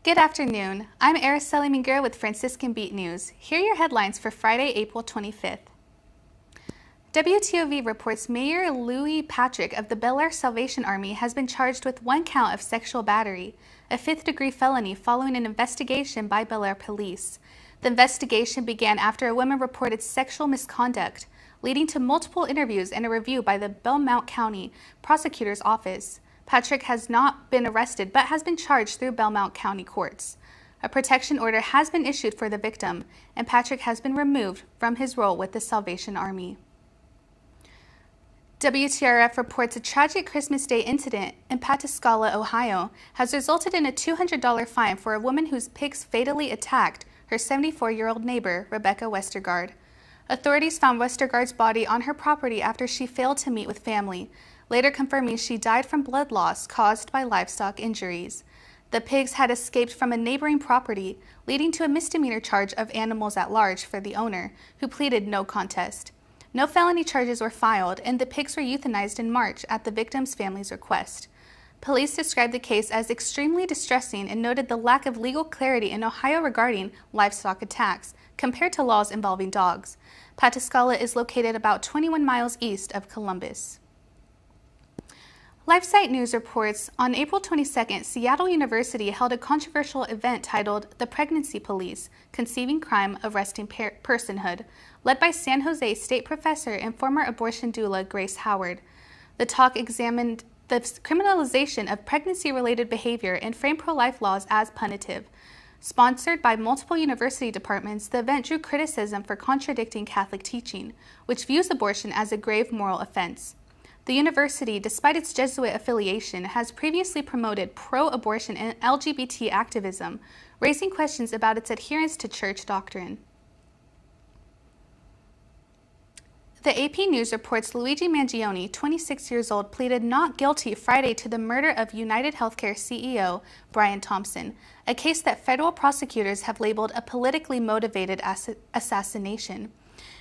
Good afternoon. I'm Araceli Minguera with Franciscan Beat News. Here are your headlines for Friday, April 25th. WTOV reports Mayor Louis Patrick of the Bel Air Salvation Army has been charged with 1 count of sexual battery, a 5th-degree felony following an investigation by Bel Air police. The investigation began after a woman reported sexual misconduct, leading to multiple interviews and a review by the Belmont County Prosecutor's Office. Patrick has not been arrested but has been charged through Belmont County courts. A protection order has been issued for the victim, and Patrick has been removed from his role with the Salvation Army. WTRF reports a tragic Christmas Day incident in Pataskala, Ohio, has resulted in a $200 fine for a woman whose pigs fatally attacked her 74-year-old neighbor, Rebecca Westergaard. Authorities found Westergaard's body on her property after she failed to meet with family, later confirming she died from blood loss caused by livestock injuries. The pigs had escaped from a neighboring property, leading to a misdemeanor charge of animals at large for the owner, who pleaded no contest. No felony charges were filed, and the pigs were euthanized in March at the victim's family's request. Police described the case as extremely distressing and noted the lack of legal clarity in Ohio regarding livestock attacks compared to laws involving dogs. Pataskala is located about 21 miles east of Columbus. LifeSite News reports on April 22nd, Seattle University held a controversial event titled The Pregnancy Police, Conceiving Crime, Arresting Personhood, led by San Jose State professor and former abortion doula Grace Howard. The talk examined the criminalization of pregnancy-related behavior and framed pro-life laws as punitive. Sponsored by multiple university departments, the event drew criticism for contradicting Catholic teaching, which views abortion as a grave moral offense. The university, despite its Jesuit affiliation, has previously promoted pro-abortion and LGBT activism, raising questions about its adherence to church doctrine. The AP News reports Luigi Mangione, 26 years old, pleaded not guilty Friday to the murder of United Healthcare CEO Brian Thompson, a case that federal prosecutors have labeled a politically motivated assassination.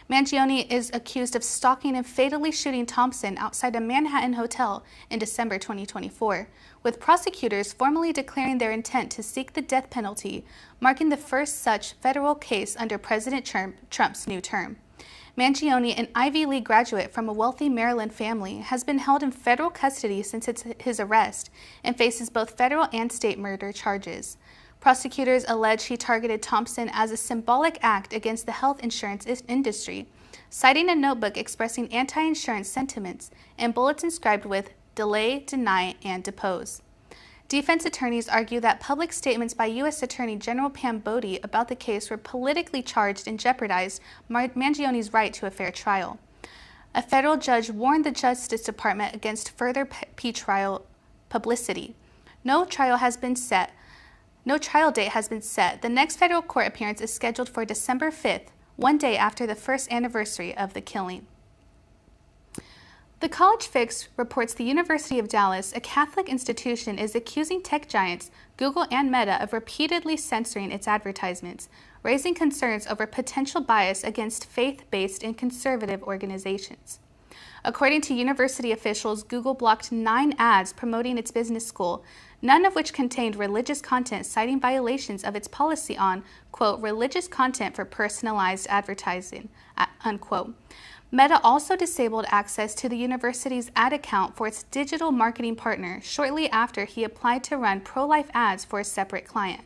Mangione is accused of stalking and fatally shooting Thompson outside a Manhattan hotel in December 2024, with prosecutors formally declaring their intent to seek the death penalty, marking the first such federal case under President Trump's new term. Mangione, an Ivy League graduate from a wealthy Maryland family, has been held in federal custody since his arrest and faces both federal and state murder charges. Prosecutors allege he targeted Thompson as a symbolic act against the health insurance industry, citing a notebook expressing anti-insurance sentiments and bullets inscribed with delay, deny, and depose. Defense attorneys argue that public statements by U.S. Attorney General Pam Bodie about the case were politically charged and jeopardized Mangione's right to a fair trial. A federal judge warned the Justice Department against further pre-trial publicity. No trial date has been set. The next federal court appearance is scheduled for December 5th, one day after the first anniversary of the killing. The College Fix reports the University of Dallas, a Catholic institution, is accusing tech giants Google and Meta of repeatedly censoring its advertisements, raising concerns over potential bias against faith-based and conservative organizations. According to university officials, Google blocked 9 ads promoting its business school, none of which contained religious content, citing violations of its policy on, quote, religious content for personalized advertising, unquote. Meta also disabled access to the university's ad account for its digital marketing partner shortly after he applied to run pro-life ads for a separate client.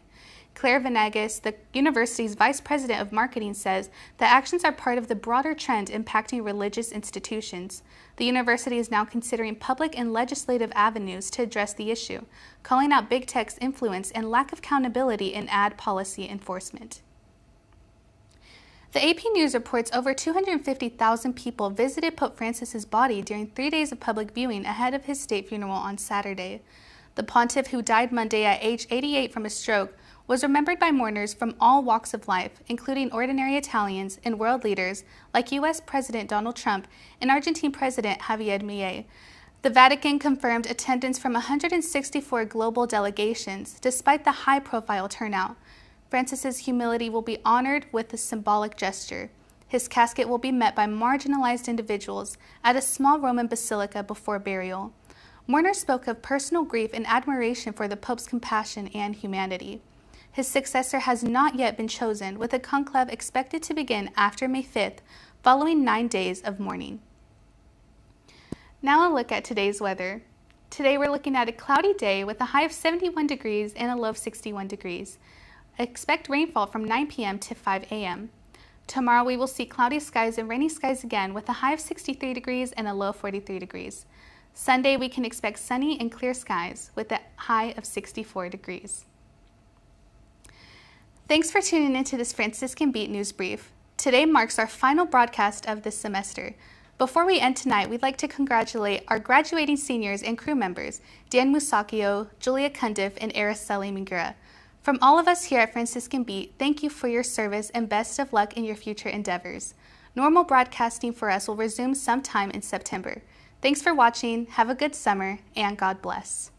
Claire Venegas, the university's vice president of marketing, says the actions are part of the broader trend impacting religious institutions. The university is now considering public and legislative avenues to address the issue, calling out big tech's influence and lack of accountability in ad policy enforcement. The AP News reports over 250,000 people visited Pope Francis's body during 3 days of public viewing ahead of his state funeral on Saturday. The pontiff, who died Monday at age 88 from a stroke, was remembered by mourners from all walks of life, including ordinary Italians and world leaders like U.S. President Donald Trump and Argentine President Javier Milei. The Vatican confirmed attendance from 164 global delegations, despite the high-profile turnout. Francis's humility will be honored with a symbolic gesture. His casket will be met by marginalized individuals at a small Roman basilica before burial. Mourners spoke of personal grief and admiration for the Pope's compassion and humanity. His successor has not yet been chosen, with a conclave expected to begin after May 5th, following 9 days of mourning. Now a look at today's weather. Today we're looking at a cloudy day with a high of 71 degrees and a low of 61 degrees. Expect rainfall from 9 p.m. to 5 a.m. Tomorrow we will see cloudy skies and rainy skies again with a high of 63 degrees and a low of 43 degrees. Sunday we can expect sunny and clear skies with a high of 64 degrees. Thanks for tuning into this Franciscan Beat News Brief. Today marks our final broadcast of this semester. Before we end tonight, we'd like to congratulate our graduating seniors and crew members, Dan Musacchio, Julia Cundiff, and Araceli Mingura. From all of us here at Franciscan Beat, thank you for your service and best of luck in your future endeavors. Normal broadcasting for us will resume sometime in September. Thanks for watching, have a good summer, and God bless.